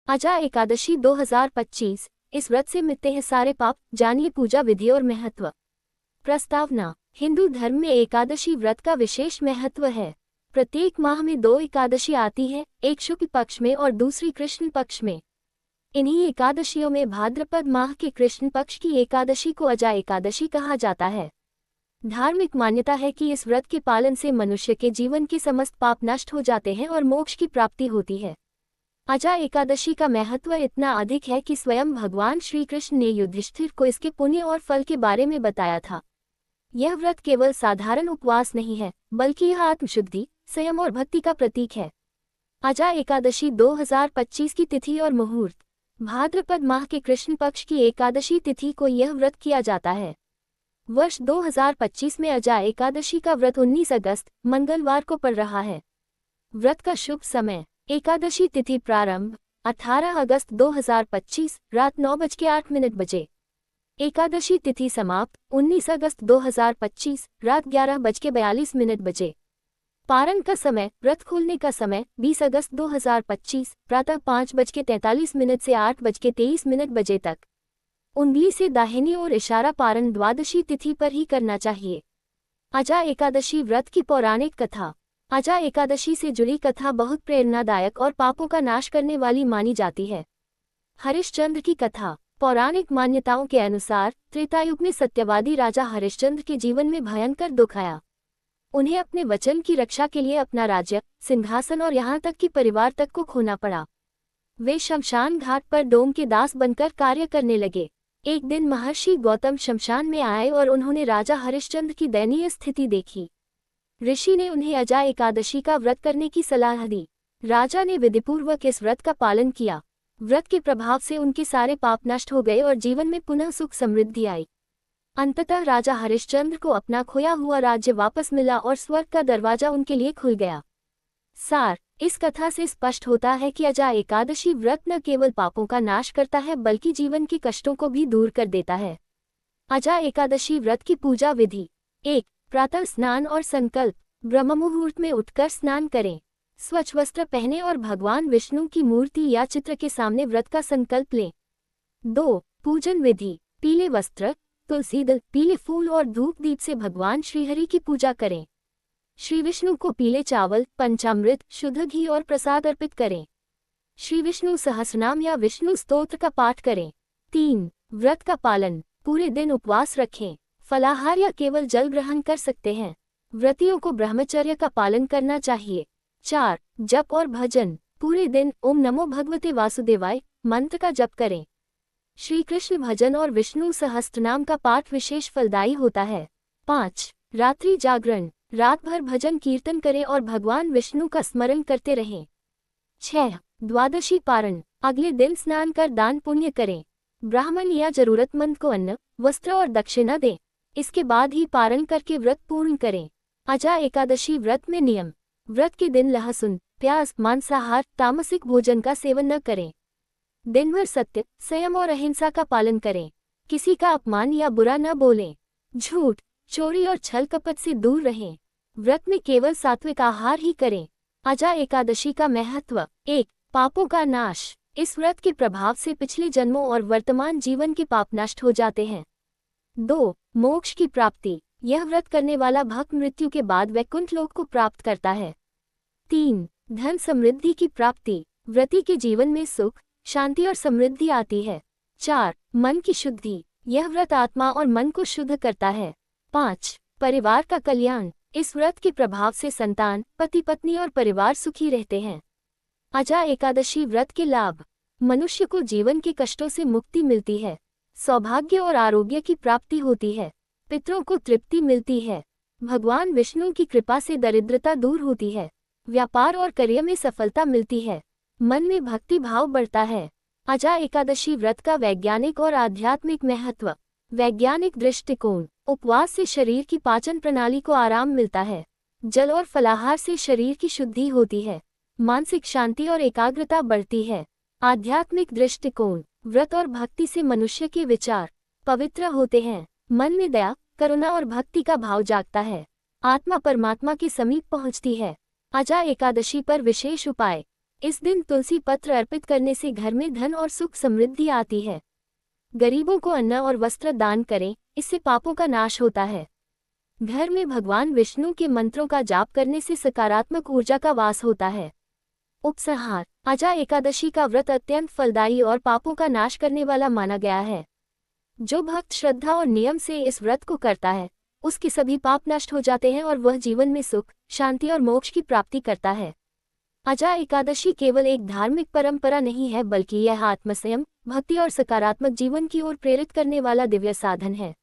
आजा एकादशी 2025। इस व्रत से मिटते हैं सारे पाप। जानिए पूजा विधि और महत्व। प्रस्तावना। हिंदू धर्म में एकादशी व्रत का विशेष महत्व है। प्रत्येक माह में 2 एकादशी आती है, एक शुक्ल पक्ष में और दूसरी कृष्ण पक्ष में। इन्हीं एकादशियों में भाद्रपद माह के कृष्ण पक्ष की एकादशी को अजा एकादशी कहा जाता है। धार्मिक मान्यता है कि इस व्रत के पालन से मनुष्य के जीवन के समस्त पाप नष्ट हो जाते हैं और मोक्ष की प्राप्ति होती है। अजा एकादशी का महत्व इतना अधिक है कि स्वयं भगवान श्री कृष्ण ने युधिष्ठिर को इसके पुण्य और फल के बारे में बताया था। यह व्रत केवल साधारण उपवास नहीं है, बल्कि यह आत्मशुद्धि, संयम और भक्ति का प्रतीक है। अजा एकादशी 2025 की तिथि और मुहूर्त। भाद्रपद माह के कृष्ण पक्ष की एकादशी तिथि को यह व्रत किया जाता है। वर्ष 2025 में अजा एकादशी का व्रत 19 अगस्त मंगलवार को पड़ रहा है। व्रत का शुभ समय। एकादशी तिथि प्रारंभ 18 अगस्त 2025 रात 9:08 बजे। एकादशी तिथि समाप्त 19 अगस्त 2025 रात 11:42 बजे। पारण का समय। व्रत खोलने का समय 20 अगस्त 2025 प्रातः 5:43 से 8:23 बजे तक। उंगली से दाहिनी ओर इशारा। पारण द्वादशी तिथि पर ही करना चाहिए। अजा एकादशी व्रत की पौराणिक कथा। अजा एकादशी से जुड़ी कथा बहुत प्रेरणादायक और पापों का नाश करने वाली मानी जाती है। हरिश्चंद्र की कथा। पौराणिक मान्यताओं के अनुसार त्रेतायुग में सत्यवादी राजा हरिश्चंद्र के जीवन में भयंकर दुख आया। उन्हें अपने वचन की रक्षा के लिए अपना राज्य, सिंहासन और यहाँ तक कि परिवार तक को खोना पड़ा। वे शमशान घाट पर डोम के दास बनकर कार्य करने लगे। एक दिन महर्षि गौतम शमशान में आए और उन्होंने राजा हरिश्चंद्र की दयनीय स्थिति देखी। ऋषि ने उन्हें अजा एकादशी का व्रत करने की सलाह दी। राजा ने विधिपूर्वक इस व्रत का पालन किया। व्रत के प्रभाव से उनके सारे पाप नष्ट हो गए और जीवन में पुनः सुख समृद्धि आई। अंततः राजा हरिश्चंद्र को अपना खोया हुआ राज्य वापस मिला और स्वर्ग का दरवाजा उनके लिए खुल गया। सार। इस कथा से स्पष्ट होता है कि अजा एकादशी व्रत न केवल पापों का नाश करता है बल्कि जीवन के कष्टों को भी दूर कर देता है। अजा एकादशी व्रत की पूजा विधि। 1. प्रातः स्नान और संकल्प। ब्रह्म मुहूर्त में उठकर स्नान करें। स्वच्छ वस्त्र पहने और भगवान विष्णु की मूर्ति या चित्र के सामने व्रत का संकल्प लें। 2. पूजन विधि। पीले वस्त्र, तुलसी दल, पीले फूल और धूप दीप से भगवान श्रीहरि की पूजा करें। श्री विष्णु को पीले चावल, पंचामृत, शुद्ध घी और प्रसाद अर्पित करें। श्री विष्णु सहस्रनाम या विष्णु स्तोत्र का पाठ करें। 3. व्रत का पालन। पूरे दिन उपवास रखें। फलाहार या केवल जल ग्रहण कर सकते हैं। व्रतियों को ब्रह्मचर्य का पालन करना चाहिए। 4. जप और भजन। पूरे दिन ओम नमो भगवते वासुदेवाय मंत्र का जप करें। श्री कृष्ण भजन और विष्णु सहस्त्रनाम का पाठ विशेष फलदायी होता है। 5. रात्रि जागरण। रात भर भजन कीर्तन करें और भगवान विष्णु का स्मरण करते रहें। 6. द्वादशी पारण। अगले दिन स्नान कर दान पुण्य करें। ब्राह्मण या जरूरतमंद को अन्न, वस्त्र और दक्षिणा दें। इसके बाद ही पारण करके व्रत पूर्ण करें। अजा एकादशी व्रत में नियम। व्रत के दिन लहसुन, प्याज, मांसाहार, तामसिक भोजन का सेवन न करें। दिन भर सत्य, संयम और अहिंसा का पालन करें। किसी का अपमान या बुरा न बोलें। झूठ, चोरी और छल कपट से दूर रहें। व्रत में केवल सात्विक आहार ही करें। अजा एकादशी का महत्व। 1. पापों का नाश। इस व्रत के प्रभाव से पिछले जन्मों और वर्तमान जीवन के पाप नष्ट हो जाते हैं। 2. मोक्ष की प्राप्ति। यह व्रत करने वाला भक्त मृत्यु के बाद वैकुंठ लोक को प्राप्त करता है। 3. धन समृद्धि की प्राप्ति। व्रती के जीवन में सुख, शांति और समृद्धि आती है। 4. मन की शुद्धि। यह व्रत आत्मा और मन को शुद्ध करता है। 5. परिवार का कल्याण। इस व्रत के प्रभाव से संतान, पति पत्नी और परिवार सुखी रहते हैं। अजा एकादशी व्रत के लाभ। मनुष्य को जीवन के कष्टों से मुक्ति मिलती है। सौभाग्य और आरोग्य की प्राप्ति होती है। पितरों को तृप्ति मिलती है। भगवान विष्णु की कृपा से दरिद्रता दूर होती है। व्यापार और कार्य में सफलता मिलती है। मन में भक्ति भाव बढ़ता है। अजा एकादशी व्रत का वैज्ञानिक और आध्यात्मिक महत्व। वैज्ञानिक दृष्टिकोण। उपवास से शरीर की पाचन प्रणाली को आराम मिलता है। जल और फलाहार से शरीर की शुद्धि होती है। मानसिक शांति और एकाग्रता बढ़ती है। आध्यात्मिक दृष्टिकोण। व्रत और भक्ति से मनुष्य के विचार पवित्र होते हैं। मन में दया, करुणा और भक्ति का भाव जागता है। आत्मा परमात्मा के समीप पहुंचती है। अजा एकादशी पर विशेष उपाय। इस दिन तुलसी पत्र अर्पित करने से घर में धन और सुख समृद्धि आती है। गरीबों को अन्न और वस्त्र दान करें, इससे पापों का नाश होता है। घर में भगवान विष्णु के मंत्रों का जाप करने से सकारात्मक ऊर्जा का वास होता है। उपसंहार: आजा एकादशी का व्रत अत्यंत फलदायी और पापों का नाश करने वाला माना गया है। जो भक्त श्रद्धा और नियम से इस व्रत को करता है, उसके सभी पाप नष्ट हो जाते हैं और वह जीवन में सुख, शांति और मोक्ष की प्राप्ति करता है। आजा एकादशी केवल एक धार्मिक परंपरा नहीं है, बल्कि यह आत्मसंयम, भक्ति और सकारात्मक जीवन की ओर प्रेरित करने वाला दिव्य साधन है।